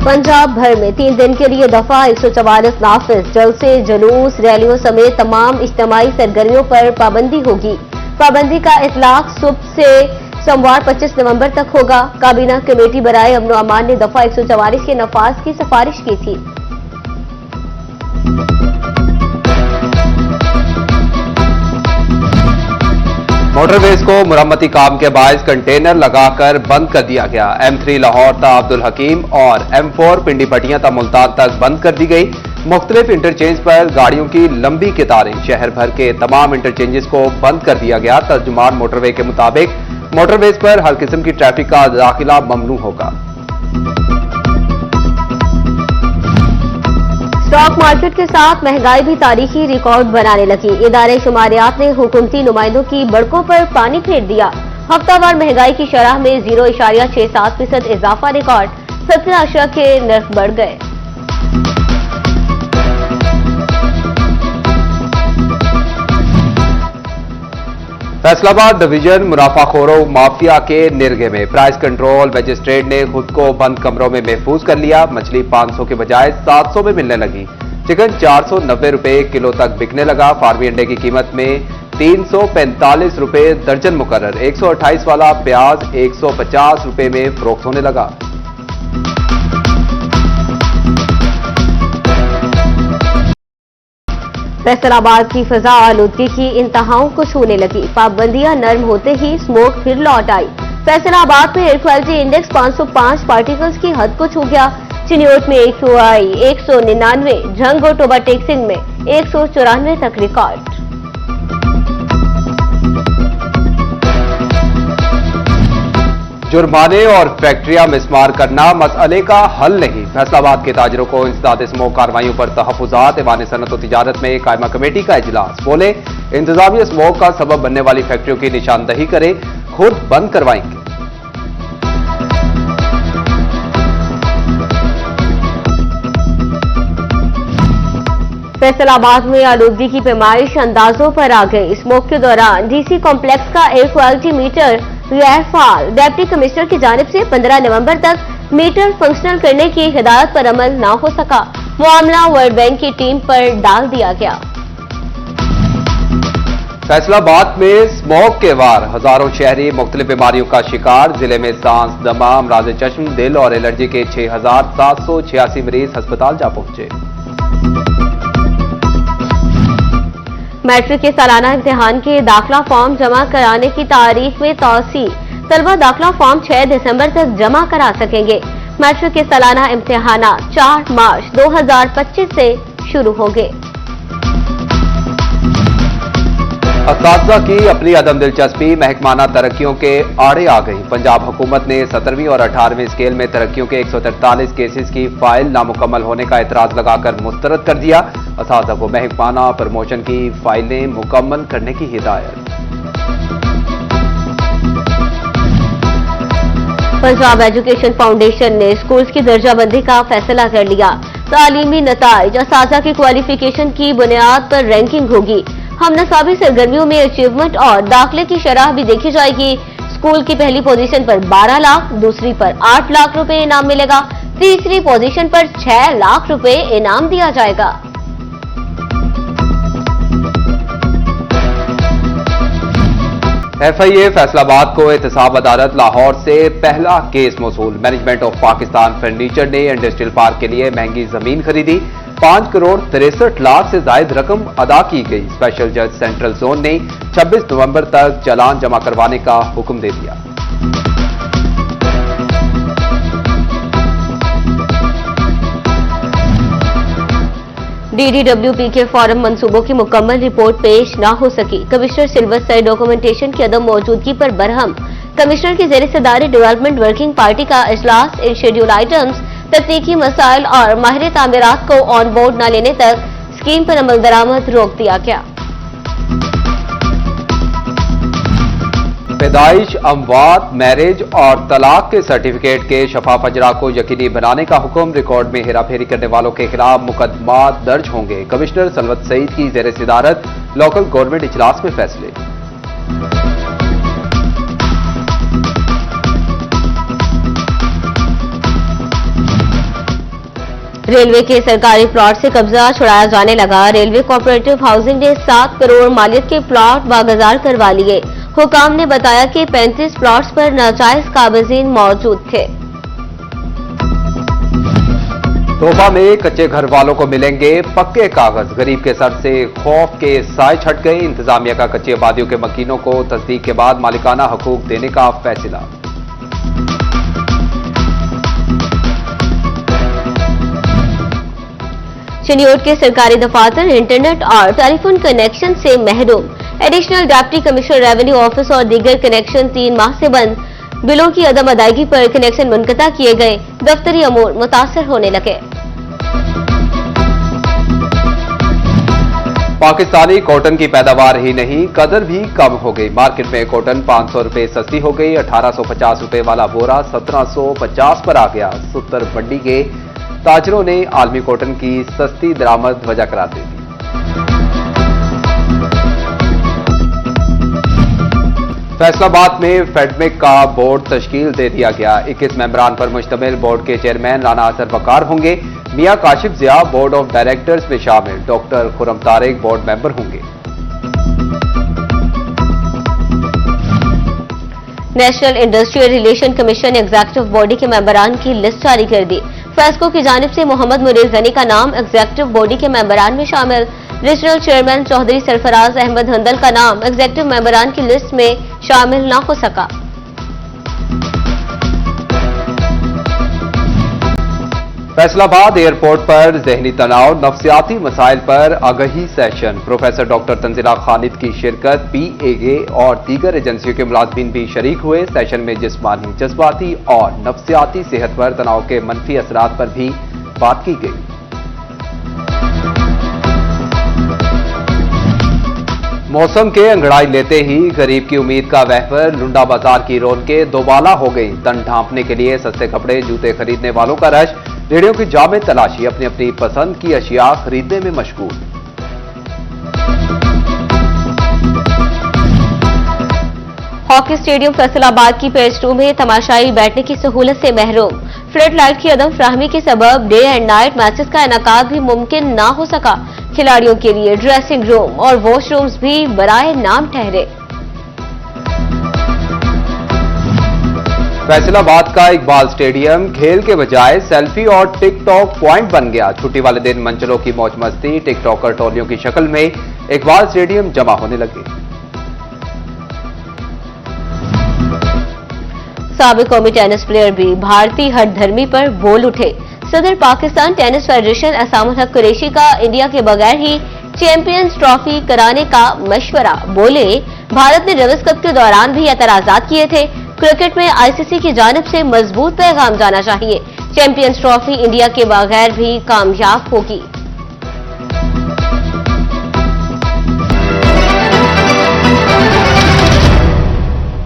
पंजाब भर में 3 दिन के लिए दफा 144 नाफिज। जलसे, जुलूस, रैलियों समेत तमाम इज्तिमाई सरगर्मियों पर पाबंदी होगी। पाबंदी का इतलाक सुबह से सोमवार 25 नवंबर तक होगा। काबीना कमेटी बराए अमन व अमान ने दफा 144 के नफाज की सिफारिश की थी। मोटरवेज को मुरम्मती काम के बायस कंटेनर लगाकर बंद कर दिया गया। M3 लाहौर ता अब्दुल हकीम और M4 पिंडी पटियां ता मुल्तान तक बंद कर दी गई। मुख्तलिफ इंटरचेंज पर गाड़ियों की लंबी कतारें। शहर भर के तमाम इंटरचेंजेस को बंद कर दिया गया। तर्जुमान मोटरवे के मुताबिक मोटरवेज पर हर किस्म की ट्रैफिक का दाखिला ममनू होगा। स्टॉक मार्केट के साथ महंगाई भी तारीखी रिकॉर्ड बनाने लगी। इदारे शुमारियात ने हुकूमती नुमाइंदों की बड़कों पर पानी फेर दिया। हफ्तावार महंगाई की शरह में 0.67% इजाफा रिकॉर्ड। 17 अशया के नर्ख बढ़ गए। फैसलाबाद डिवीजन मुनाफाखोरों माफिया के निर्गे में। प्राइस कंट्रोल मजिस्ट्रेट ने खुद को बंद कमरों में महफूज कर लिया। मछली 500 के बजाय 700 में मिलने लगी। चिकन 490 रुपए किलो तक बिकने लगा। फार्मी अंडे की कीमत में 345 रुपए दर्जन मुकर्रर। 128 वाला प्याज 150 रुपए में फरोख्त होने लगा। फैसलाबाद की फिजा आलूदगी की इंतहाओं को छूने लगी। पाबंदियां नर्म होते ही स्मोक फिर लौट आई। फैसलाबाद में एयर क्वालिटी इंडेक्स 505 पार्टिकल्स की हद को छू गया। चिन्योट में AQI 199, झंग और टोबा टेक्सिंग में 194 तक रिकॉर्ड। जुर्माने और फैक्ट्रियां मिसमार करना मसले का हल नहीं। फैसलाबाद के ताजरों को इंसदाद स्मोक कार्रवाइयों पर तहफुजात। ऐवान सनत और तिजारत में कायमा कमेटी का इजलास। बोले इंतजामिया स्मोक का सबब बनने वाली फैक्ट्रियों की निशानदही करे, खुद बंद करवाएंगे। फैसलाबाद में आलूदगी की पैमाइश अंदाजों पर आ गई। स्मोक के दौरान DC कॉम्प्लेक्स का एयर क्वालिटी मीटर गैर फाल। डिप्टी कमिश्नर की जानिब से 15 नवंबर तक मीटर फंक्शनल करने की हिदायत पर अमल न हो सका। मामला वर्ल्ड बैंक की टीम पर डाल दिया गया। फैसलाबाद में स्मोक के वार। हजारों शहरी मुख्तलिफ बीमारियों का शिकार। जिले में सांस, दमा, अमराज चश्म, दिल और एलर्जी के 6786 मरीज अस्पताल जा पहुंचे। मैट्रिक के सालाना इम्तिहान के दाखिला फॉर्म जमा कराने की तारीख में तौसी। तलबा दाखिला फॉर्म 6 दिसंबर तक जमा करा सकेंगे। मैट्रिक के सालाना इम्तिहान 4 मार्च 2025 से शुरू होंगे। असातिज़ा की अपनी अदम दिलचस्पी महकमाना तरक्कियों के आड़े आ गई। पंजाब हुकूमत ने 17वीं और 18वीं स्केल में तरक्कियों के 143 केसेस की फाइल नामुकम्मल होने का एतराज लगाकर मुस्तरद कर दिया। असातिज़ा को महकमाना प्रमोशन की फाइलें मुकम्मल करने की हिदायत। पंजाब एजुकेशन फाउंडेशन ने स्कूल्स की दर्जाबंदी का फैसला कर लिया। तालीमी नताइज असातिज़ा की क्वालिफिकेशन की बुनियाद पर रैंकिंग होगी। हम नसाबी सरगर्मियों में अचीवमेंट और दाखिले की शरह भी देखी जाएगी। स्कूल की पहली पोजीशन पर 12 लाख, दूसरी पर 8 लाख रुपए इनाम मिलेगा। तीसरी पोजीशन पर 6 लाख रुपए इनाम दिया जाएगा। FIA फैसलाबाद को एहतसाब अदालत लाहौर से पहला केस मौसूल। मैनेजमेंट ऑफ पाकिस्तान फर्नीचर ने इंडस्ट्रियल पार्क के लिए महंगी जमीन खरीदी। 5 करोड़ 63 लाख से जायद रकम अदा की गई। स्पेशल जज सेंट्रल जोन ने 26 नवंबर तक चालान जमा करवाने का हुक्म दे दिया। DDWP के फॉरम मंसूबों की मुकम्मल रिपोर्ट पेश न हो सकी। कमिश्नर सिल्वर सर डॉक्यूमेंटेशन की अदम मौजूदगी पर बरहम। कमिश्नर की ज़ेर सदारत डेवलपमेंट वर्किंग पार्टी का इजलास। इन शेड्यूल आइटम्स, तकनीकी मसाइल और माहिर तामीरात को ऑन बोर्ड न लेने तक स्कीम पर अमल दरामद रोक दिया गया। पैदाइश, अमवात, मैरिज और तलाक के सर्टिफिकेट के शफाफ अजरा को यकीनी बनाने का हुक्म। रिकॉर्ड में हेराफेरी करने वालों के खिलाफ मुकदमा दर्ज होंगे। कमिश्नर सलवत सईद की ज़ेर सदारत लोकल गवर्नमेंट इजलास में फैसले। रेलवे के सरकारी प्लॉट से कब्जा छुड़ाया जाने लगा। रेलवे कोऑपरेटिव हाउसिंग ने 7 करोड़ मालियत के प्लॉट बागजार करवा लिए। हुकाम ने बताया कि 35 प्लॉट्स पर नाजायज काबिजीन मौजूद थे। तोहफा में कच्चे घर वालों को मिलेंगे पक्के कागज। गरीब के सर से खौफ के साए छट गए। इंतजामिया का कच्ची आबादियों के मकीनों को तस्दीक के बाद मालिकाना हकूक देने का फैसला। शनियोट के सरकारी दफातर इंटरनेट और टेलीफोन कनेक्शन से महरूम। Additional deputy commissioner revenue office और दीगर कनेक्शन 3 माह से बंद। बिलों की अदम अदायगी पर कनेक्शन मुनक़ता किए गए। दफ्तरी अमूर मुतासर होने लगे। पाकिस्तानी कॉटन की पैदावार ही नहीं, कदर भी कम हो गई। मार्केट में कॉटन 500 रुपए सस्ती हो गई। 1850 रुपए वाला बोरा 1750 पर आ गया। सुत्तर मंडी के ताजरों ने आलमी कॉटन की सस्ती दरामद वजह करार दे दी। फैसलाबाद में फेडमिक का बोर्ड तश्कील दे दिया गया। 21 मेंबरान पर मुश्तमिल बोर्ड के चेयरमैन राना असर वकार होंगे। मियां Kashif Zia board of directors में शामिल। Doctor Khurram Tariq board member होंगे। National industrial relation commission executive body के मेंबरान की लिस्ट जारी कर दी। फैस्को की जानिब से मोहम्मद मुनीर गनी का नाम एग्जीक्यूटिव बॉडी के मेंबरान में शामिल। रीजनल चेयरमैन चौधरी सरफराज अहमद हंदल का नाम एग्जीक्यूटिव मेंबरान की लिस्ट में शामिल न हो सका। फैसलाबाद एयरपोर्ट पर जहनी तनाव, नफ्सियाती मसाइल पर आगही session. Professor doctor Tanzeela Khalid की शिरकत, PAA और दीगर एजेंसियों के मुलाजमीन भी शरीक हुए। सेशन में जिस्मानी, जज्बाती और नफ्सियाती सेहत पर तनाव के मनफी असरात पर भी बात की गई। मौसम के अंगड़ाई लेते ही गरीब की उम्मीद का वहवर, लुंडा बाजार की रौनकें दोबाला हो गई। तन ढांपने के लिए सस्ते कपड़े, जूते खरीदने वालों का रश। रेडियो की जामे तलाशी, अपनी अपनी पसंद की अशिया खरीदने में मशगूल। हॉकी स्टेडियम फैसलाबाद की पेज 2 में तमाशाई बैठने की सहूलत से महरूम। फ्लड लाइट की अदम फ्राहमी के सबब डे एंड नाइट मैचेस का इनेकाद भी मुमकिन ना हो सका। खिलाड़ियों के लिए ड्रेसिंग रूम और वॉशरूम्स भी बराए नाम ठहरे। फैसलाबाद का इकबाल स्टेडियम खेल के बजाय सेल्फी और टिकटॉक पॉइंट बन गया। छुट्टी वाले दिन मंचलों की मौज मस्ती, टिकटॉकर टोलियों की शक्ल में इकबाल स्टेडियम जमा होने लगे। साबिक कौमी टेनिस प्लेयर भी भारतीय हठधर्मी पर बोल उठे। सदर पाकिस्तान टेनिस फेडरेशन एहसामुल हक कुरैशी का इंडिया के बगैर ही चैंपियंस ट्रॉफी कराने का मशवरा। बोले, भारत ने डेविस कप के दौरान भी एतराजात किए थे। क्रिकेट में ICC की जानिब से मजबूत पैगाम जाना चाहिए। चैंपियंस ट्रॉफी इंडिया के बगैर भी कामयाब होगी।